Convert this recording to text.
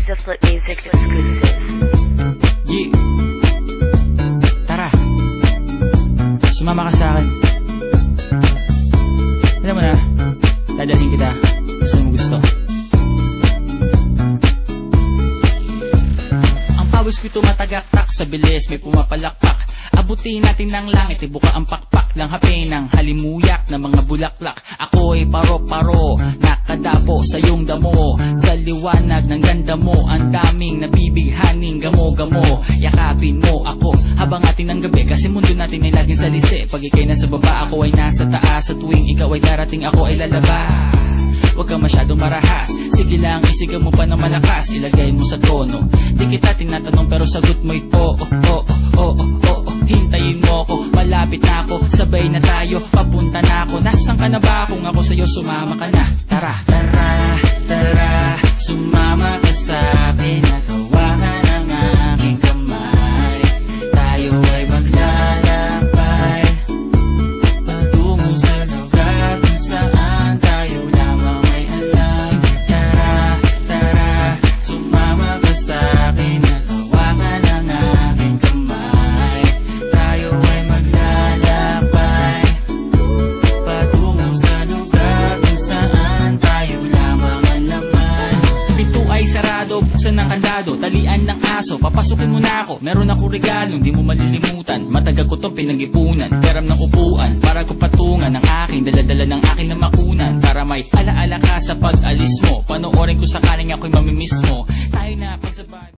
is a Flip Music exclusive. Yeah. Tara. Sumama ka sa akin. Alam mo na, dadalhin kita. Gusto mo gusto. Ang pawis ko'y tumatagaktak sa bilis, may pumapalakpak. Abutin natin ng langit, ibuka ang pakpak lang hape ng halimuyak na mga bulaklak. Ako'y paro-paro, nakadapo sa iyong damo. Sa liwanag ng ganda mo, ang daming nabibighaning gamo-gamo. Yakapin mo ako habang atin ng gabi, kasi mundo natin ay laging salisi. Pag ikay nasa baba, ako ay nasa taas. Sa tuwing ikaw ay darating, ako ay lalabas. Huwag kang masyadong marahas, sige lang isigaw mo pa ng malakas. Ilagay mo sa tono, di kita tinatanong pero sagot mo'y oo. Hintayin mo ko, malapit na ako, sabay na tayo, papunta na ako. Nasaan ka na ba? Kung ako sa'yo, sumama ka na. Tara, tara, tara, sumama ka sa'kin. Nakawakan ang aking kamay, tayo ay maglalakbay patungo sa lugar kung saan tayo lamang ay alam. Tara, tara, sumama ka sa'kin. Nakawakan ang aking kamay, tayo ay maglalakbay patungo sa lugar kung saan tayo lamang ang laman. Pinto ay sarado, buksan ng kandado, talian ng aso, papasukin mo na ako. Meron ako regalo, hindi mo malilimutan. Matagal ko itong pinag-ipunan, peram ng upuan para ko patungan ng aking daladala ng aking na makunan. Para may alaala ka sa pag-alis mo, panoorin ko sakaling ako'y mamimiss mo. Tayo na pagsabay.